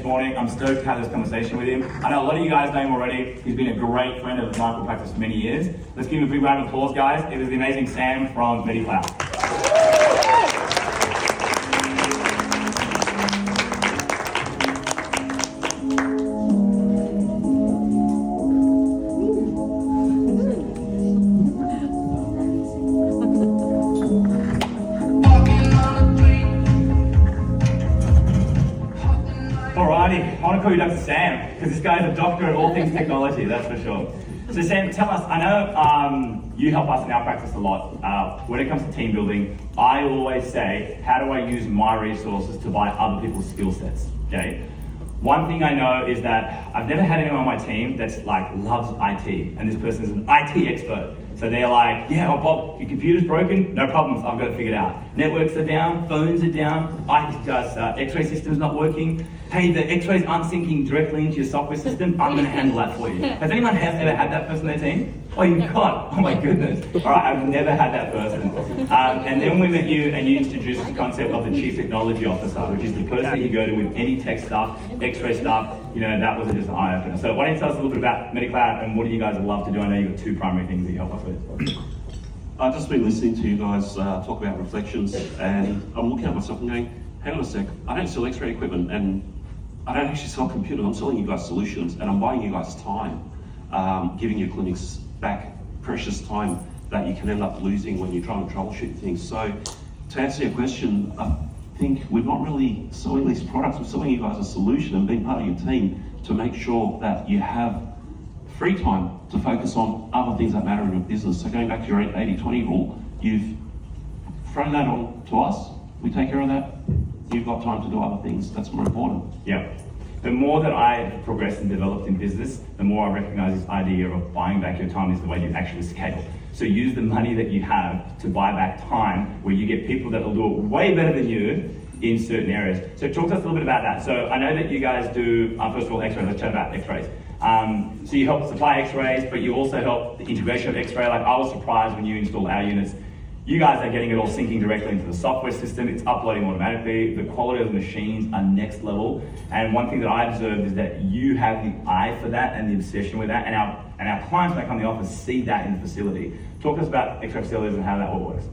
morning. I'm stoked to have this conversation with him. I know a lot of you guys know him already. He's been a great friend of Michael Practice for many years. Let's give him a big round of applause, guys. It is the amazing Sam from MediCloud. Alrighty, I want to call you Dr. Sam, because this guy's a doctor at all things technology, that's for sure. So Sam, tell us, I know you help us in our practice a lot. When it comes to team building, I always say, how do I use my resources to buy other people's skill sets, okay? One thing I know is that I've never had anyone on my team that's like loves IT, and this person is an IT expert. So they're like, yeah, oh Bob, your computer's broken, no problems, I've got it figured out. Networks are down, phones are down, X-ray system's not working. Hey, the X-rays aren't syncing directly into your software system, I'm gonna handle that for you. Has anyone ever had that person on their team? Oh, you've got, oh my goodness. All right, I've never had that person. And then we met you and you introduced the concept of the Chief Technology Officer, which is the person you go to with any tech stuff, X-ray stuff, you know, that was just an eye-opener. So why don't you tell us a little bit about MediCloud and what do you guys love to do? I know you've got two primary things that you help us with. I've just been listening to you guys talk about reflections, and I'm looking at myself and going, hang on a sec, I don't sell X-ray equipment and I don't actually sell computers, I'm selling you guys solutions and I'm buying you guys time, giving your clinics back precious time that you can end up losing when you're trying to troubleshoot things. So to answer your question, I think we're not really selling these products, we're selling you guys a solution and being part of your team to make sure that you have free time to focus on other things that matter in your business. So going back to your 80-20 rule, you've thrown that on to us, we take care of that, you've got time to do other things, that's more important. Yeah. The more that I progressed and developed in business, the more I recognize this idea of buying back your time is the way you actually scale. So use the money that you have to buy back time where you get people that will do it way better than you in certain areas. So talk to us a little bit about that. So I know that you guys do, first of all, X-rays, let's chat about X-rays. So you help supply X-rays, but you also help the integration of X-ray. Like I was surprised when you installed our units. You guys are getting it all syncing directly into the software system. It's uploading automatically. The quality of the machines are next level. And one thing that I observed is that you have the eye for that and the obsession with that. And our clients when they come to the office see that in the facility. Talk to us about X-ray facilities and how that all works.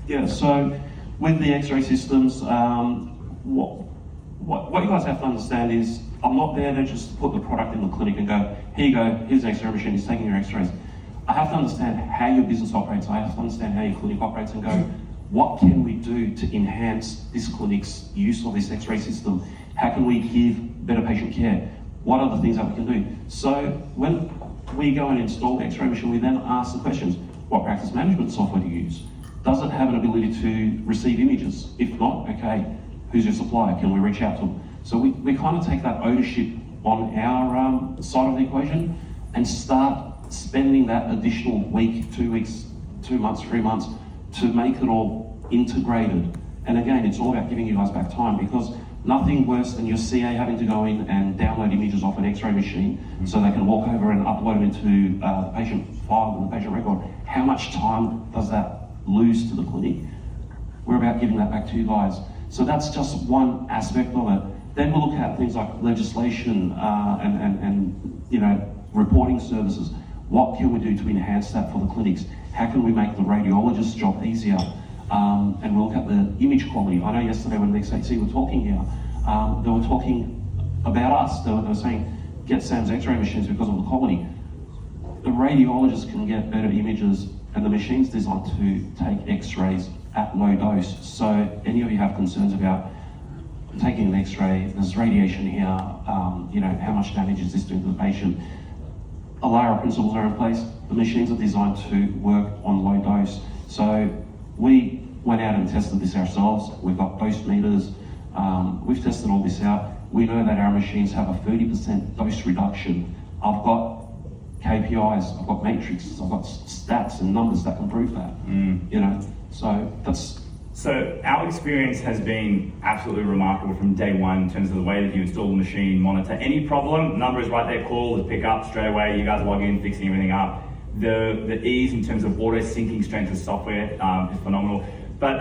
Yeah, so with the X-ray systems, what you guys have to understand is I'm not there to just put the product in the clinic and go, here you go, here's an X-ray machine, it's taking your X-rays. I have to understand how your business operates, I have to understand how your clinic operates and go, what can we do to enhance this clinic's use of this X-ray system? How can we give better patient care? What are the things that we can do? So when we go and install the X-ray machine, we then ask the questions, what practice management software do you use? Does it have an ability to receive images? If not, okay, who's your supplier? Can we reach out to them? So we kind of take that ownership on our side of the equation and start spending that additional week, 2 weeks, 2 months, 3 months to make it all integrated. And again, it's all about giving you guys back time because nothing worse than your CA having to go in and download images off an X-ray machine so they can walk over and upload them into the patient file and the patient record. How much time does that lose to the clinic? We're about giving that back to you guys. So that's just one aspect of it. Then we'll look at things like legislation and you know, reporting services. What can we do to enhance that for the clinics? How can we make the radiologist's job easier? And we'll look at the image quality. I know yesterday when the XHC were talking here, they were talking about us. They were saying, get Sam's X-ray machines because of the quality. The radiologist can get better images and the machine's designed to take X-rays at low dose. So any of you have concerns about taking an X-ray, there's radiation here, you know, how much damage is this doing to the patient? ALARA principles are in place. The machines are designed to work on low dose. So we went out and tested this ourselves. We've got dose meters. We've tested all this out. We know that our machines have a 30% dose reduction. I've got KPIs, I've got matrices, I've got stats and numbers that can prove that. You know, so that's. So our experience has been absolutely remarkable from day one in terms of the way that you install the machine, monitor any problem, number is right there, call, pick up straight away, you guys log in, fixing everything up. The ease in terms of auto syncing straight to software is phenomenal. But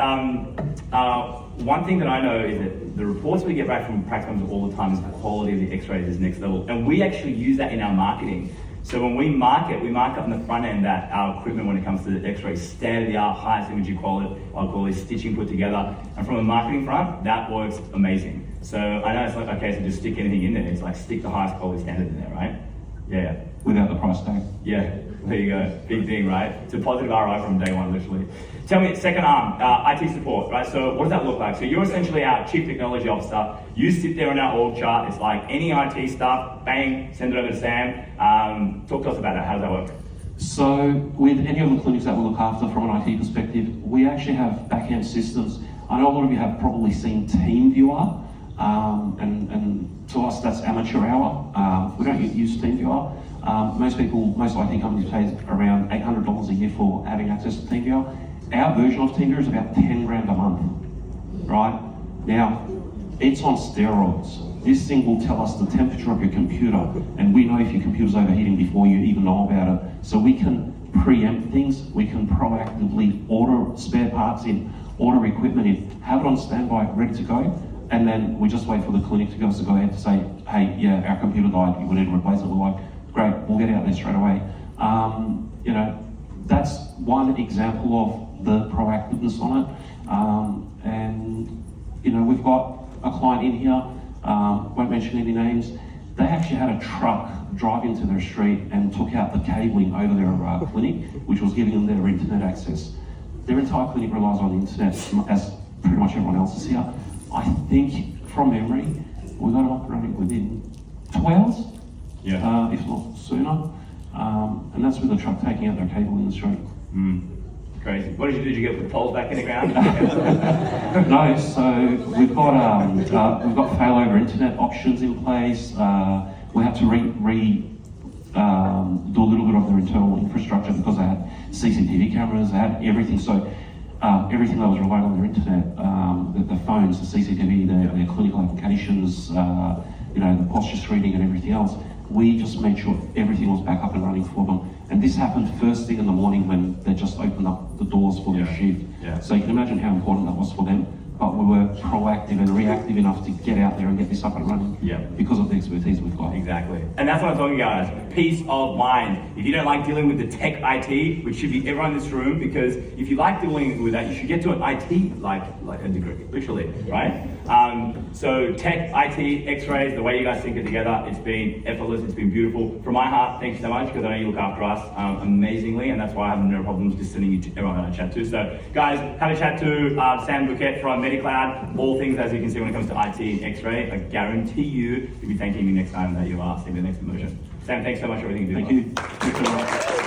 one thing that I know is that the reports we get back from practicums all the time is the quality of the x-rays is next level. And we actually use that in our marketing. So when we mark on the front end that our equipment when it comes to the x-ray, state-of-the-art, highest imaging quality, stitching put together. And from a marketing front, that works amazing. So I know it's like, okay, so just stick anything in there. It's like stick the highest quality standard in there, right? Yeah. Without the price tag. Yeah, there you go. Big thing, right? It's a positive ROI from day one, literally. Tell me, second arm, IT support, right? So what does that look like? So you're essentially our Chief Technology Officer. You sit there on our org chart. It's like any IT stuff, bang, send it over to Sam. Talk to us about it. How does that work? So with any of the clinics that we look after from an IT perspective, we actually have back-end systems. I know a lot of you have probably seen TeamViewer, and to us that's amateur hour. We don't use TeamViewer. Most IT companies pay around $800 a year for having access to TeamViewer. Our version of TeamViewer is about 10 grand a month, right? Now, it's on steroids. This thing will tell us the temperature of your computer, and we know if your computer's overheating before you even know about it. So we can preempt things, we can proactively order spare parts in, order equipment in, have it on standby, ready to go, and then we just wait for the clinic to give us to go ahead to say, hey, yeah, our computer died, we need to replace it. We're like, great, we'll get out there straight away. That's one example of the proactiveness on it. We've got a client in here, won't mention any names. They actually had a truck drive into their street and took out the cabling over their clinic, which was giving them their internet access. Their entire clinic relies on the internet, as pretty much everyone else is here. I think, from memory, we got it up and running within 2 hours, if not sooner. And that's with the truck taking out their cable in the street. Crazy. What did you do? Did you get the poles back in the ground? No, so we've got failover internet options in place. We had to do a little bit of their internal infrastructure because they had CCTV cameras, they had everything. So everything that was relied on their internet, the phones, the CCTV, their clinical applications, the posture screening and everything else. We just made sure everything was back up and running for them. And this happened first thing in the morning when they just opened up the doors for their shift. Yeah. So you can imagine how important that was for them. But we were proactive and reactive enough to get out there and get this up and running because of the expertise we've got. Exactly. And that's what I'm talking about, guys. Peace of mind. If you don't like dealing with the tech IT, which should be everyone in this room, because if you like dealing with that, you should get to an IT like a degree, literally, right? So tech, IT, x-rays, the way you guys think it together, it's been effortless, it's been beautiful. From my heart, thank you so much, because I know you look after us amazingly, and that's why I have no problems just sending you to everyone that I chat to. So guys, have a chat to Sam Bouquet from MediCloud. All things, as you can see, when it comes to IT and x-ray, I guarantee you'll be thanking me next time that you are seeing the next immersion. Sam, thanks so much for everything you do. Thank you.